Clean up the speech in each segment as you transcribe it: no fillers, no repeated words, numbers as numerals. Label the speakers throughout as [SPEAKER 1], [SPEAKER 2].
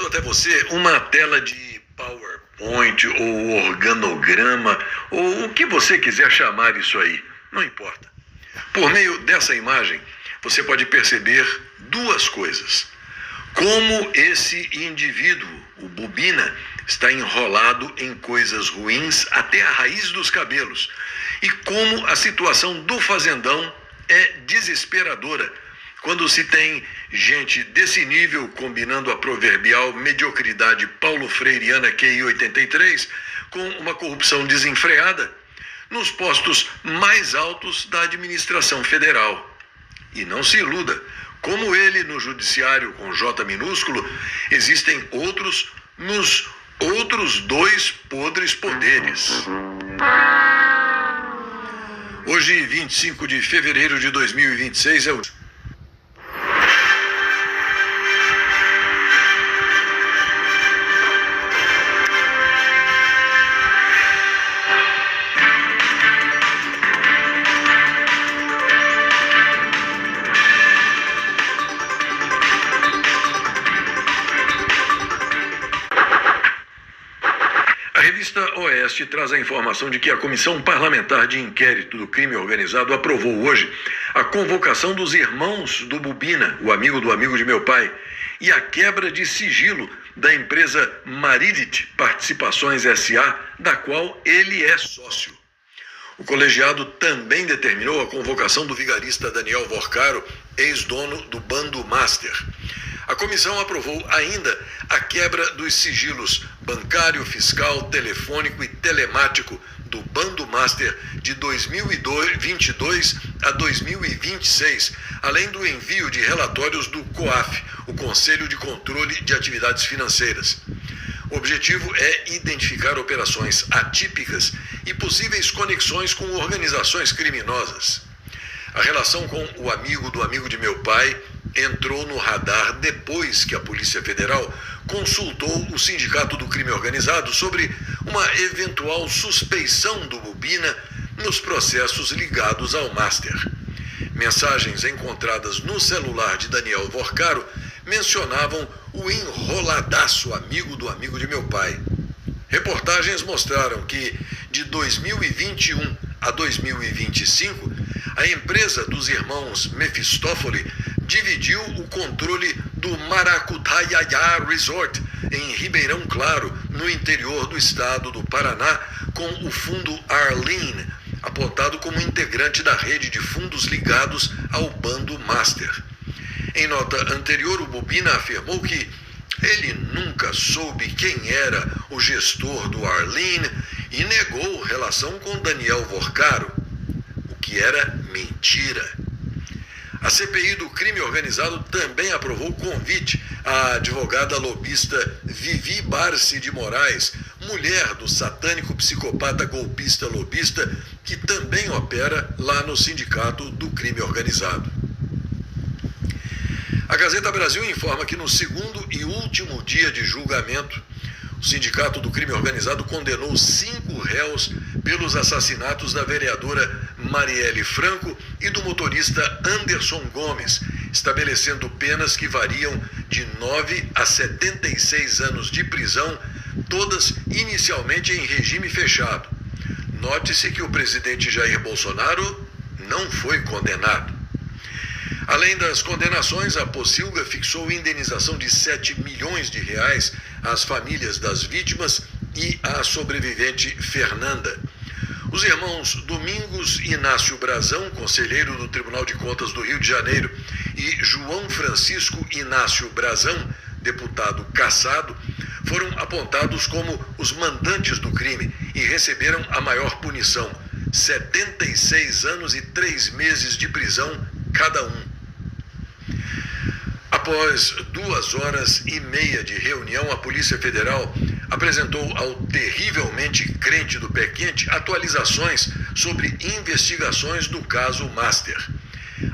[SPEAKER 1] até você uma tela de PowerPoint ou organograma ou o que você quiser chamar isso aí, não importa. Por meio dessa imagem, você pode perceber duas coisas. Como esse indivíduo, o Bobina, está enrolado em coisas ruins até a raiz dos cabelos. E como a situação do fazendão é desesperadora quando se tem gente desse nível combinando a proverbial mediocridade paulo freireana QI 83 com uma corrupção desenfreada nos postos mais altos da administração federal. E não se iluda, como ele no judiciário com J minúsculo, existem outros nos outros dois podres poderes. Hoje, 25 de fevereiro de 2026, é o... A revista Oeste traz a informação de que a Comissão Parlamentar de Inquérito do Crime Organizado aprovou hoje a convocação dos irmãos do Bobina, o amigo do amigo de meu pai, e a quebra de sigilo da empresa Maridit Participações S.A., da qual ele é sócio. O colegiado também determinou a convocação do vigarista Daniel Vorcaro, ex-dono do Bando Master. A comissão aprovou ainda a quebra dos sigilos bancário, fiscal, telefônico e telemático do Bando Master de 2022 a 2026, além do envio de relatórios do COAF, o Conselho de Controle de Atividades Financeiras. O objetivo é identificar operações atípicas e possíveis conexões com organizações criminosas. A relação com o amigo do amigo de meu pai entrou no radar depois que a Polícia Federal consultou o Sindicato do Crime Organizado sobre uma eventual suspeição do Bobina nos processos ligados ao Master. Mensagens encontradas no celular de Daniel Vorcaro mencionavam o enroladaço amigo do amigo de meu pai. Reportagens mostraram que, de 2021 a 2025, a empresa dos irmãos Mefistófoli dividiu o controle do Maracutaiá Resort, em Ribeirão Claro, no interior do estado do Paraná, com o fundo Arlene, apontado como integrante da rede de fundos ligados ao Bando Master. Em nota anterior, o Bobina afirmou que ele nunca soube quem era o gestor do Arlene e negou relação com Daniel Vorcaro, o que era mentira. A CPI do crime organizado também aprovou o convite à advogada lobista Vivi Barsi de Moraes, mulher do satânico psicopata golpista lobista, que também opera lá no Sindicato do Crime Organizado. A Gazeta Brasil informa que no segundo e último dia de julgamento, o Sindicato do Crime Organizado condenou 5 réus pelos assassinatos da vereadora Marielle Franco e do motorista Anderson Gomes, estabelecendo penas que variam de 9 a 76 anos de prisão, todas inicialmente em regime fechado. Note-se que o presidente Jair Bolsonaro não foi condenado. Além das condenações, a Pocilga fixou indenização de R$7 milhões às famílias das vítimas e à sobrevivente Fernanda. Os irmãos Domingos Inácio Brazão, conselheiro do Tribunal de Contas do Rio de Janeiro, e João Francisco Inácio Brazão, deputado cassado, foram apontados como os mandantes do crime e receberam a maior punição, 76 anos e 3 meses de prisão cada um. Após 2h30 de reunião, a Polícia Federal apresentou ao terrivelmente crente do pé quente atualizações sobre investigações do caso Master.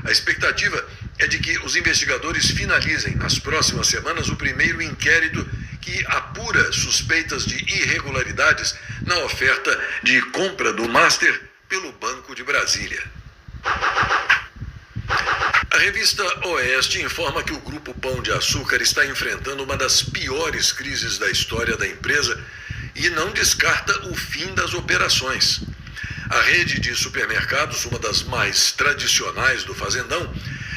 [SPEAKER 1] A expectativa é de que os investigadores finalizem nas próximas semanas o primeiro inquérito que apura suspeitas de irregularidades na oferta de compra do Master pelo Banco de Brasília. A revista Oeste informa que o Grupo Pão de Açúcar está enfrentando uma das piores crises da história da empresa e não descarta o fim das operações. A rede de supermercados, uma das mais tradicionais do Fazendão,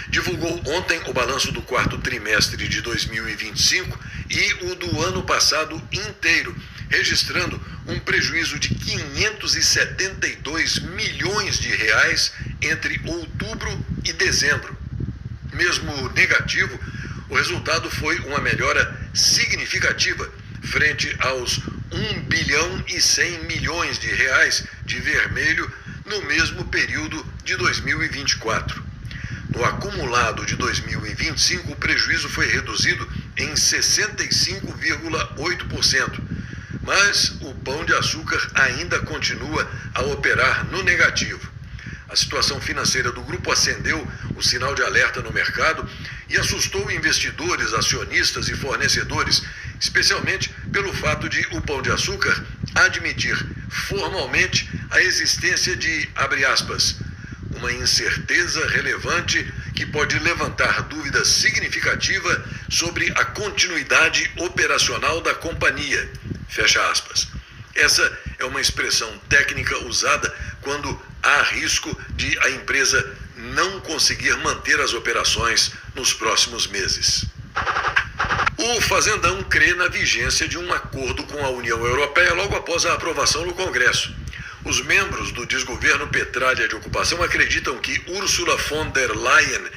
[SPEAKER 1] divulgou ontem o balanço do quarto trimestre de 2025 e o do ano passado inteiro, registrando um prejuízo de 572 milhões de reais entre outubro e dezembro. Mesmo negativo, o resultado foi uma melhora significativa frente aos 1 bilhão e 100 milhões de reais de vermelho no mesmo período de 2024. No acumulado de 2025, o prejuízo foi reduzido em 65,8%, mas o Pão de Açúcar ainda continua a operar no negativo. A situação financeira do grupo acendeu o sinal de alerta no mercado e assustou investidores, acionistas e fornecedores, especialmente pelo fato de o Pão de Açúcar admitir formalmente a existência de, abre aspas, uma incerteza relevante que pode levantar dúvida significativa sobre a continuidade operacional da companhia, fecha aspas. Essa é uma expressão técnica usada quando há risco de a empresa não conseguir manter as operações nos próximos meses. O Fazendão crê na vigência de um acordo com a União Europeia logo após a aprovação no Congresso. Os membros do desgoverno Petralha de Ocupação acreditam que Ursula von der Leyen,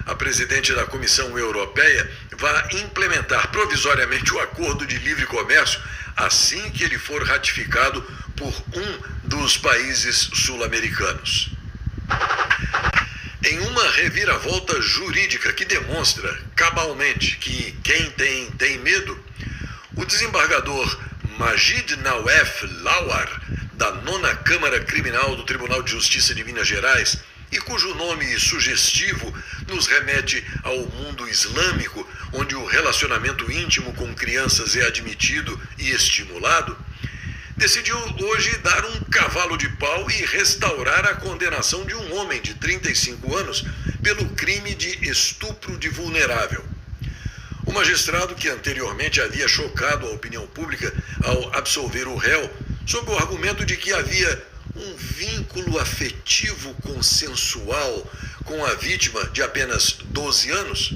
[SPEAKER 1] a presidente da Comissão Europeia, vai implementar provisoriamente o acordo de livre comércio assim que ele for ratificado por um dos países sul-americanos. Em uma reviravolta jurídica que demonstra cabalmente que quem tem medo, o desembargador Majid Nawaf Lawar, da 9ª Câmara Criminal do Tribunal de Justiça de Minas Gerais, e cujo nome sugestivo nos remete ao mundo islâmico, onde o relacionamento íntimo com crianças é admitido e estimulado, decidiu hoje dar um cavalo de pau e restaurar a condenação de um homem de 35 anos pelo crime de estupro de vulnerável. O magistrado, que anteriormente havia chocado a opinião pública ao absolver o réu, sob o argumento de que havia um vínculo afetivo consensual com a vítima de apenas 12 anos,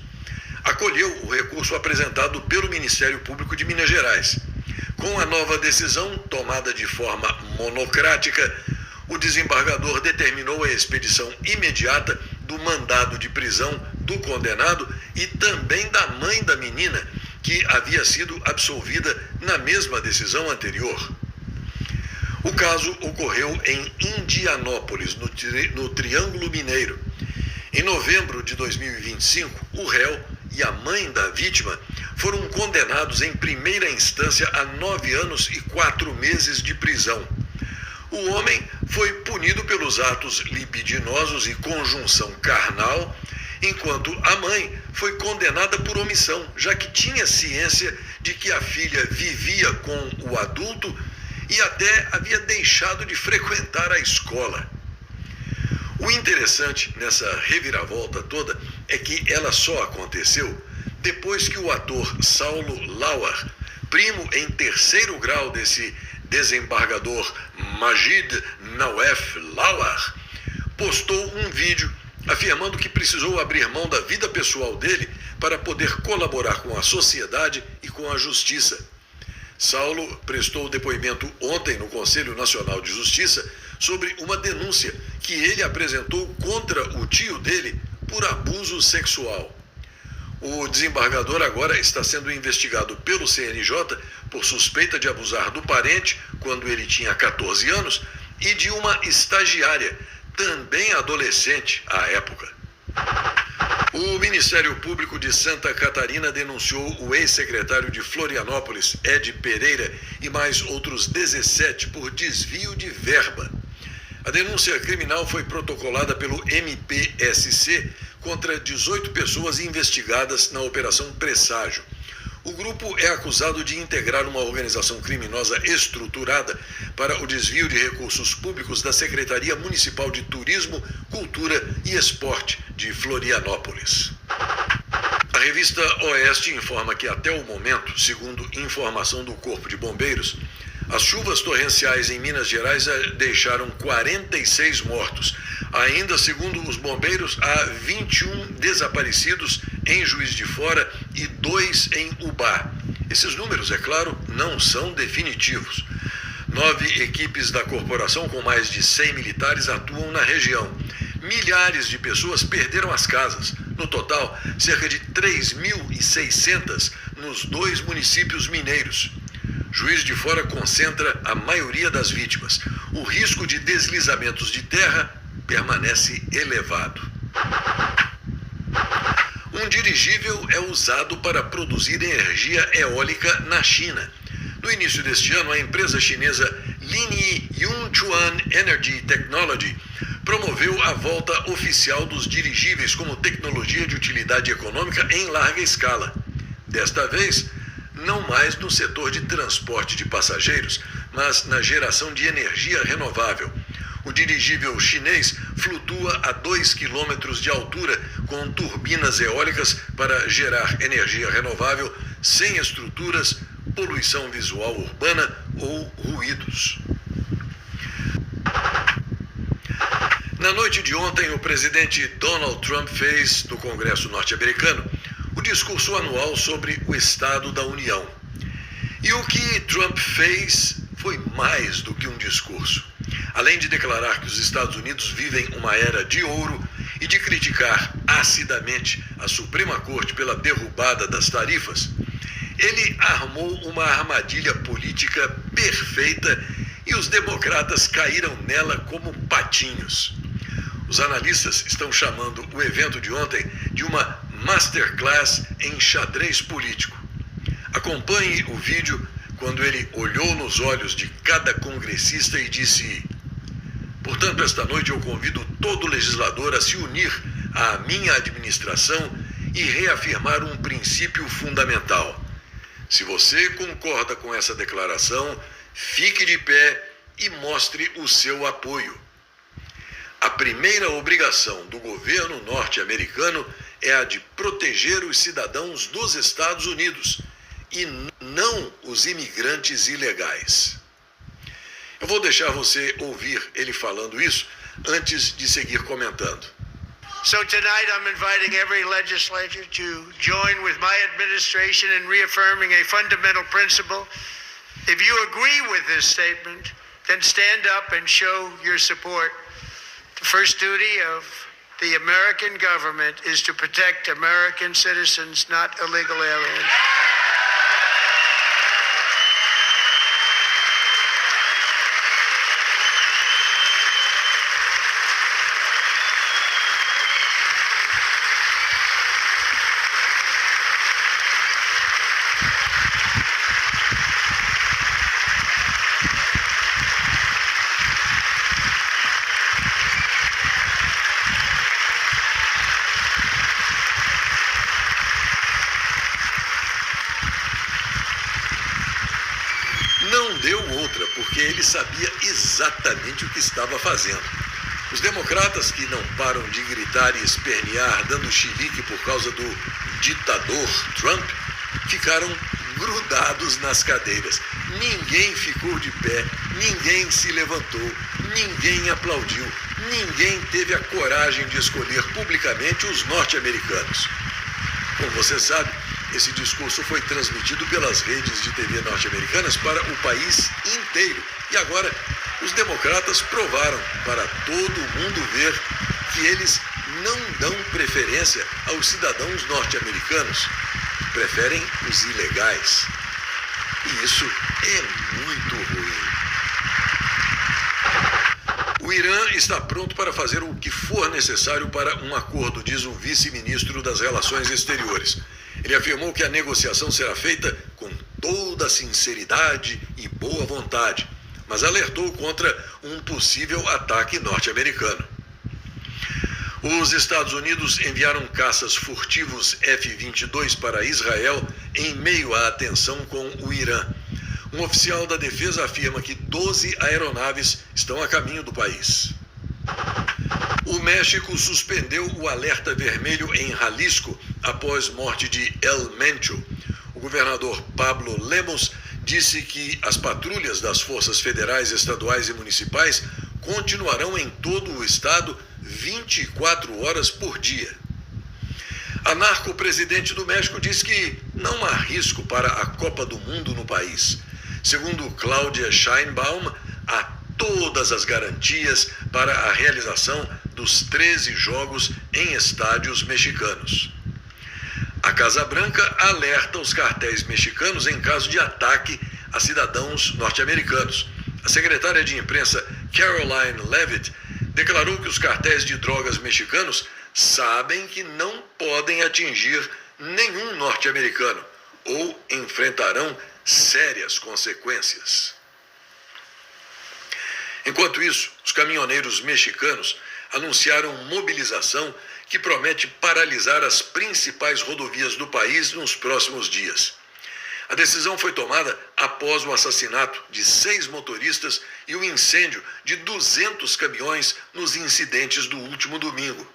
[SPEAKER 1] acolheu o recurso apresentado pelo Ministério Público de Minas Gerais. Com a nova decisão, tomada de forma monocrática, o desembargador determinou a expedição imediata do mandado de prisão do condenado e também da mãe da menina, que havia sido absolvida na mesma decisão anterior. O caso ocorreu em Indianópolis, no Triângulo Mineiro. Em novembro de 2025, o réu e a mãe da vítima foram condenados em primeira instância a 9 anos e 4 meses de prisão. O homem foi punido pelos atos libidinosos e conjunção carnal, enquanto a mãe foi condenada por omissão, já que tinha ciência de que a filha vivia com o adulto e até havia deixado de frequentar a escola. O interessante nessa reviravolta toda é que ela só aconteceu depois que o ator Saulo Lauer, primo em terceiro grau desse desembargador Majid Nawaf Lauer, postou um vídeo afirmando que precisou abrir mão da vida pessoal dele para poder colaborar com a sociedade e com a justiça. Saulo prestou depoimento ontem no Conselho Nacional de Justiça sobre uma denúncia que ele apresentou contra o tio dele por abuso sexual. O desembargador agora está sendo investigado pelo CNJ por suspeita de abusar do parente quando ele tinha 14 anos e de uma estagiária, também adolescente à época. O Ministério Público de Santa Catarina denunciou o ex-secretário de Florianópolis, Ed Pereira, e mais outros 17 por desvio de verba. A denúncia criminal foi protocolada pelo MPSC contra 18 pessoas investigadas na Operação Presságio. O grupo é acusado de integrar uma organização criminosa estruturada para o desvio de recursos públicos da Secretaria Municipal de Turismo, Cultura e Esporte de Florianópolis. A revista Oeste informa que até o momento, segundo informação do Corpo de Bombeiros, as chuvas torrenciais em Minas Gerais deixaram 46 mortos. Ainda, segundo os bombeiros, há 21 desaparecidos em Juiz de Fora e 2 em Ubá. Esses números, é claro, não são definitivos. 9 equipes da corporação com mais de 100 militares atuam na região. Milhares de pessoas perderam as casas. No total, cerca de 3.600 nos 2 municípios mineiros. Juiz de Fora concentra a maioria das vítimas. O risco de deslizamentos de terra permanece elevado. Um dirigível é usado para produzir energia eólica na China. No início deste ano, a empresa chinesa Linyi Yunchuan Energy Technology promoveu a volta oficial dos dirigíveis como tecnologia de utilidade econômica em larga escala. Desta vez, não mais no setor de transporte de passageiros, mas na geração de energia renovável. O dirigível chinês flutua a 2 quilômetros de altura com turbinas eólicas para gerar energia renovável sem estruturas, poluição visual urbana ou ruídos. Na noite de ontem, o presidente Donald Trump fez, no Congresso norte-americano, o discurso anual sobre o Estado da União. E o que Trump fez foi mais do que um discurso. Além de declarar que os Estados Unidos vivem uma era de ouro e de criticar acidamente a Suprema Corte pela derrubada das tarifas, ele armou uma armadilha política perfeita e os democratas caíram nela como patinhos. Os analistas estão chamando o evento de ontem de uma masterclass em xadrez político. Acompanhe o vídeo quando ele olhou nos olhos de cada congressista e disse: portanto, esta noite eu convido todo legislador a se unir à minha administração e reafirmar um princípio fundamental. Se você concorda com essa declaração, fique de pé e mostre o seu apoio. A primeira obrigação do governo norte-americano é a de proteger os cidadãos dos Estados Unidos e não os imigrantes ilegais. Eu vou deixar você ouvir ele falando isso antes de seguir comentando.
[SPEAKER 2] So tonight I'm inviting every legislator to join with my administration in reaffirming a fundamental principle. If you agree with this statement, then stand up and show your support. The first duty of the American government is to protect American citizens, not illegal aliens.
[SPEAKER 1] Não deu outra, porque ele sabia exatamente o que estava fazendo. Os democratas, que não param de gritar e espernear, dando chilique por causa do ditador Trump, ficaram grudados nas cadeiras. Ninguém ficou de pé, ninguém se levantou, ninguém aplaudiu, ninguém teve a coragem de escolher publicamente os norte-americanos. Como você sabe, esse discurso foi transmitido pelas redes de TV norte-americanas para o país inteiro. E agora, os democratas provaram para todo mundo ver que eles não dão preferência aos cidadãos norte-americanos. Preferem os ilegais. E isso é muito ruim. O Irã está pronto para fazer o que for necessário para um acordo, diz o vice-ministro das Relações Exteriores. Ele afirmou que a negociação será feita com toda sinceridade e boa vontade, mas alertou contra um possível ataque norte-americano. Os Estados Unidos enviaram caças furtivos F-22 para Israel em meio à tensão com o Irã. Um oficial da defesa afirma que 12 aeronaves estão a caminho do país. O México suspendeu o alerta vermelho em Jalisco após morte de El Mencho. O governador Pablo Lemos disse que as patrulhas das forças federais, estaduais e municipais continuarão em todo o estado 24 horas por dia. A narco-presidente do México diz que não há risco para a Copa do Mundo no país. Segundo Claudia Sheinbaum, há todas as garantias para a realização dos 13 jogos em estádios mexicanos. A Casa Branca alerta os cartéis mexicanos em caso de ataque a cidadãos norte-americanos. A secretária de imprensa Caroline Leavitt declarou que os cartéis de drogas mexicanos sabem que não podem atingir nenhum norte-americano ou enfrentarão sérias consequências. Enquanto isso, os caminhoneiros mexicanos anunciaram mobilização que promete paralisar as principais rodovias do país nos próximos dias. A decisão foi tomada após o assassinato de 6 motoristas e o incêndio de 200 caminhões nos incidentes do último domingo.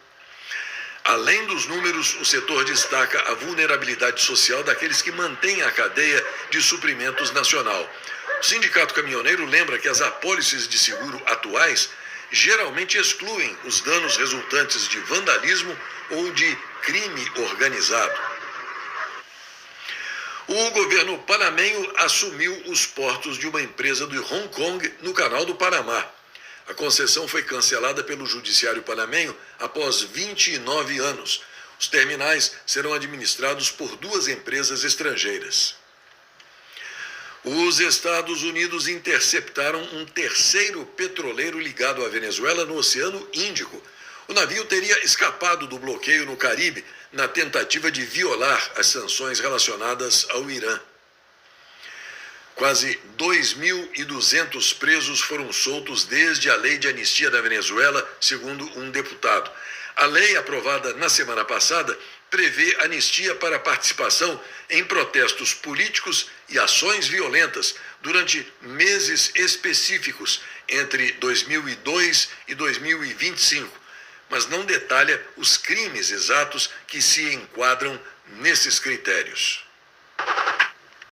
[SPEAKER 1] Além dos números, o setor destaca a vulnerabilidade social daqueles que mantêm a cadeia de suprimentos nacional. O Sindicato Caminhoneiro lembra que as apólices de seguro atuais geralmente excluem os danos resultantes de vandalismo ou de crime organizado. O governo panamenho assumiu os portos de uma empresa de Hong Kong no Canal do Panamá. A concessão foi cancelada pelo judiciário panamenho após 29 anos. Os terminais serão administrados por 2 empresas estrangeiras. Os Estados Unidos interceptaram um 3º petroleiro ligado à Venezuela no Oceano Índico. O navio teria escapado do bloqueio no Caribe na tentativa de violar as sanções relacionadas ao Irã. Quase 2.200 presos foram soltos desde a lei de anistia da Venezuela, segundo um deputado. A lei, aprovada na semana passada, prevê anistia para participação em protestos políticos e ações violentas durante meses específicos entre 2002 e 2025, mas não detalha os crimes exatos que se enquadram nesses critérios.